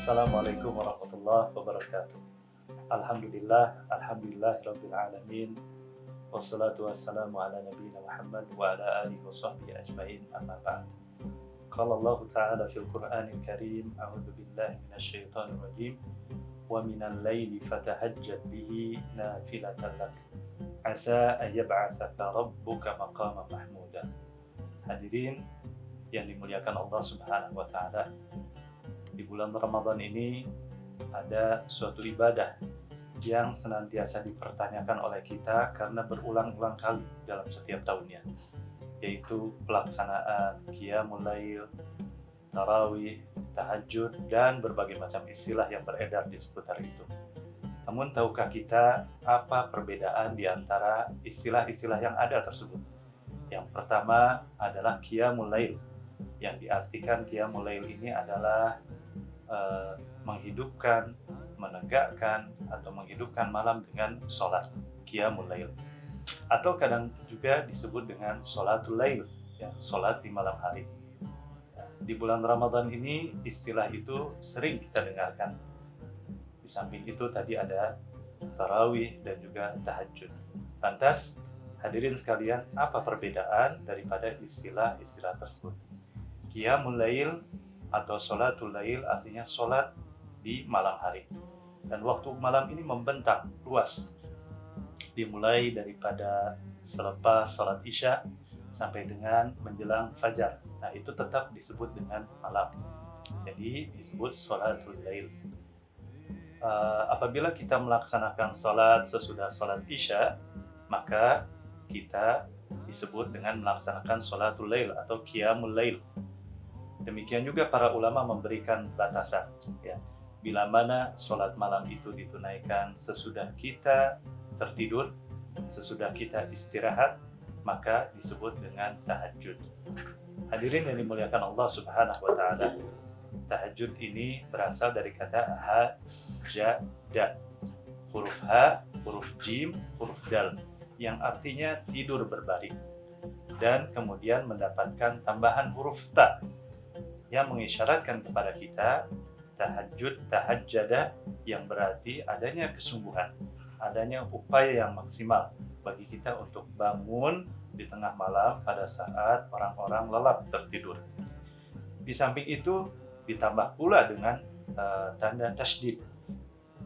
Assalamualaikum warahmatullahi wabarakatuh. Alhamdulillah rabbil alamin. Wassalatu wassalamu ala nabiyyina Muhammad wa ala alihi wa sahbihi ajmain, amma ba'd. Qala Allah Ta'ala fil Qur'anil Karim, a'udzu billahi minasyaitonir rajim. Wa minal laili fatahajjad bihi nafilatan lak. Asa an yab'atsaka rabbuka maqaman mahmuda. Hadirin yang dimuliakan Allah Subhanahu wa taala. Di bulan Ramadan ini ada suatu ibadah yang senantiasa dipertanyakan oleh kita karena berulang-ulang kali dalam setiap tahunnya, yaitu pelaksanaan qiyamul lail, tarawih, tahajud, dan berbagai macam istilah yang beredar di seputar itu. Namun tahukah kita apa perbedaan di antara istilah-istilah yang ada tersebut? Yang pertama adalah qiyamul lail. Yang diartikan qiyamul lail ini adalah menghidupkan, menegakkan, atau menghidupkan malam dengan sholat qiyamul lail. Atau kadang juga disebut dengan sholatul lail, ya, sholat di malam hari. Di bulan Ramadan ini istilah itu sering kita dengarkan. Di samping itu tadi ada tarawih dan juga tahajud. Lantas, hadirin sekalian, apa perbedaan daripada istilah-istilah tersebut? Qiyamul lail atau sholatul lail artinya sholat di malam hari. Dan waktu malam ini membentang luas, dimulai daripada selepas sholat isya sampai dengan menjelang fajar. Nah, itu tetap disebut dengan malam. Jadi disebut sholatul lail. Apabila kita melaksanakan sholat sesudah sholat isya, maka kita disebut dengan melaksanakan sholatul lail atau qiyamul lail. Demikian juga para ulama memberikan batasan, ya, bila mana sholat malam itu ditunaikan sesudah kita tertidur, sesudah kita istirahat, maka disebut dengan tahajud. Hadirin yang dimuliakan Allah Subhanahu wa taala, tahajud ini berasal dari kata hajada, huruf H, huruf Jim, huruf Dal, yang artinya tidur berbaring, dan kemudian mendapatkan tambahan huruf Ta yang mengisyaratkan kepada kita tahajud, tahajjada, yang berarti adanya kesungguhan, adanya upaya yang maksimal bagi kita untuk bangun di tengah malam pada saat orang-orang lelap tertidur. Di samping itu ditambah pula dengan tanda tasydid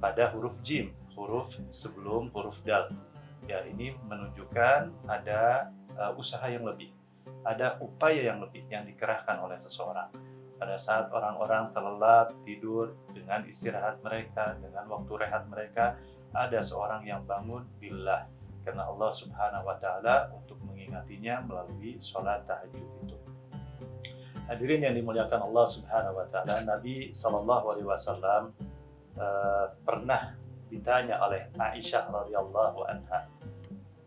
pada huruf jim, huruf sebelum huruf dal. Ya, ini menunjukkan ada usaha yang lebih, ada upaya yang lebih yang dikerahkan oleh seseorang. Pada saat orang-orang terlelap tidur dengan istirahat mereka, dengan waktu rehat mereka, ada seorang yang bangun billah karena Allah Subhanahu wa taala untuk mengingatinya melalui sholat tahajud itu. Hadirin yang dimuliakan Allah Subhanahu wa taala, Nabi sallallahu alaihi wasallam pernah ditanya oleh Aisyah radhiyallahu anha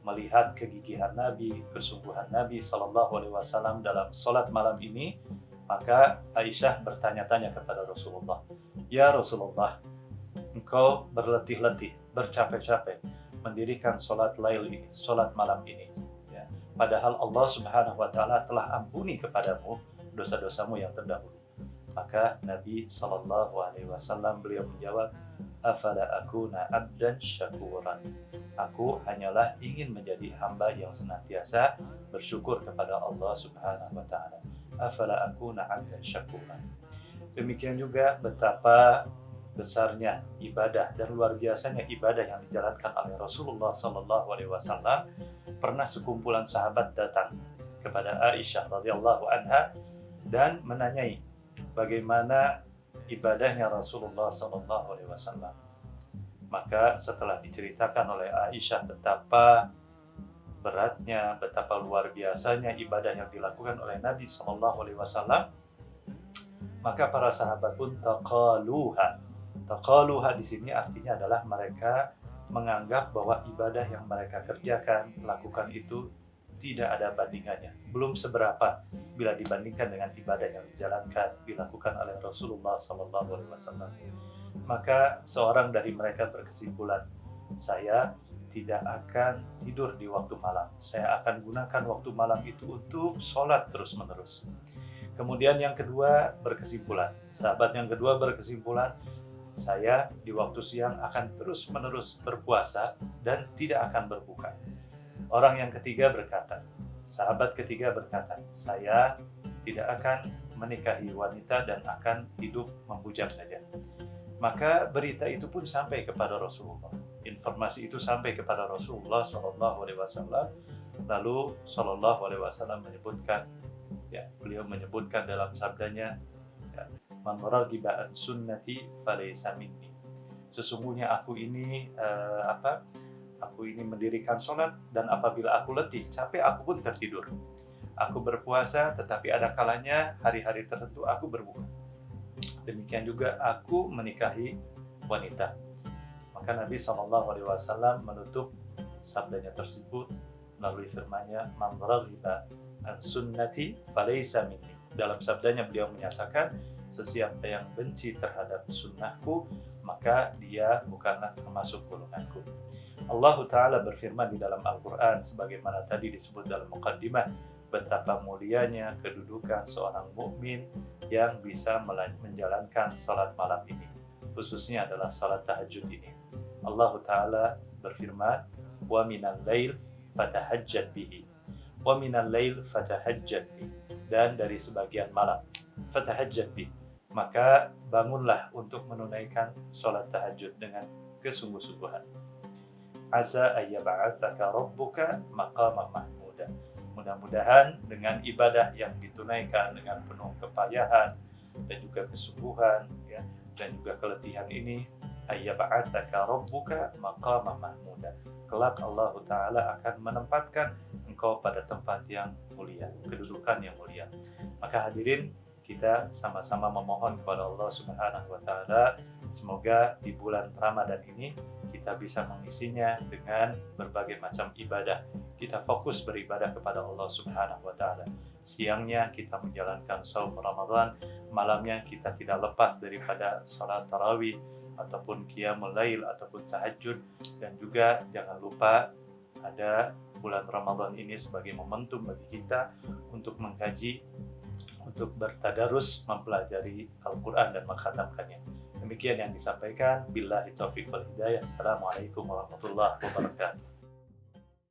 melihat kegigihan Nabi, kesungguhan Nabi sallallahu alaihi wasallam dalam sholat malam ini. Maka Aisyah bertanya-tanya kepada Rasulullah, "Ya Rasulullah, engkau berletih-letih, bercapek-capek mendirikan sholat lail ini, sholat malam ini, ya. Padahal Allah Subhanahu wa taala telah ampuni kepadamu dosa-dosamu yang terdahulu." Maka Nabi sallallahu alaihi wasallam beliau menjawab, "Afala akuna abdan syakuran." Aku hanyalah ingin menjadi hamba yang senantiasa bersyukur kepada Allah Subhanahu wa taala. Afala akuna 'abdan syakuran. Demikian juga betapa besarnya ibadah dan luar biasanya ibadah yang dijalankan oleh Rasulullah sallallahu alaihi wasallam. Pernah sekumpulan sahabat datang kepada Aisyah radhiyallahu anha dan menanyai bagaimana ibadahnya Rasulullah sallallahu alaihi wasallam. Maka setelah diceritakan oleh Aisyah betapa beratnya, betapa luar biasanya ibadah yang dilakukan oleh Nabi Shallallahu Alaihi Wasallam, maka para sahabat pun taqaluha. Taqaluha di sini artinya adalah mereka menganggap bahwa ibadah yang mereka kerjakan, lakukan itu tidak ada bandingannya, belum seberapa bila dibandingkan dengan ibadah yang dilakukan oleh Rasulullah Shallallahu Alaihi Wasallam. Maka seorang dari mereka berkesimpulan, saya tidak akan tidur di waktu malam. Saya akan gunakan waktu malam itu untuk sholat terus-menerus. Kemudian yang kedua berkesimpulan. Sahabat yang kedua berkesimpulan, saya di waktu siang akan terus-menerus berpuasa dan tidak akan berbuka. Orang yang ketiga berkata, sahabat ketiga berkata, saya tidak akan menikahi wanita dan akan hidup membujang saja. Maka berita itu pun sampai kepada Rasulullah. Informasi itu sampai kepada Rasulullah SAW. Lalu SAW menyebutkan, ya, beliau menyebutkan dalam sabdanya, ya, man raghiba an sunnati falaysa minni. Sesungguhnya aku ini Aku ini mendirikan sholat, dan apabila aku letih, capek, aku pun tertidur. Aku berpuasa, tetapi ada kalanya hari-hari tertentu aku berbuka. Demikian juga aku menikahi wanita. Maka Nabi SAW menutup sabdanya tersebut melalui firman-Nya, man raghiba an sunnati falaysa minni. Dalam sabdanya beliau menyatakan, sesiapa yang benci terhadap sunnahku, maka dia bukanlah termasuk golonganku. Allah Ta'ala berfirman di dalam Al-Quran, sebagaimana tadi disebut dalam muqaddimah, betapa mulianya kedudukan seorang mukmin yang bisa menjalankan salat malam ini, khususnya adalah salat tahajud ini. Allah Ta'ala berfirman, wa minal lail fatahajjad bihi, wa minal lail fatahajjad bihi, dan dari sebagian malam, fatahajjad bihi, maka bangunlah untuk menunaikan salat tahajud dengan kesungguh-sungguhan. Asa ayyab'atsaka rabbuka maqaman mahmuda. Mudah-mudahan dengan ibadah yang ditunaikan dengan penuh kepayahan dan juga kesungguhan, ya, dan juga keletihan ini, ayyab'atsaka rabbuka maqaman mahmuda. Kelak Allah Ta'ala akan menempatkan engkau pada tempat yang mulia, kedudukan yang mulia. Maka hadirin, kita sama-sama memohon kepada Allah Subhanahu wa Ta'ala, semoga di bulan Ramadan ini kita bisa mengisinya dengan berbagai macam ibadah. Kita fokus beribadah kepada Allah Subhanahu wa Ta'ala. Siangnya kita menjalankan shaum Ramadan, malamnya kita tidak lepas daripada salat tarawih ataupun qiyamul lail ataupun tahajud, dan juga jangan lupa ada bulan Ramadan ini sebagai momentum bagi kita untuk mengkaji, untuk bertadarus, mempelajari Al-Quran dan mengkhatamkannya. Demikian yang disampaikan. Billahi taufiq wal hidayah. Assalamualaikum warahmatullahi wabarakatuh.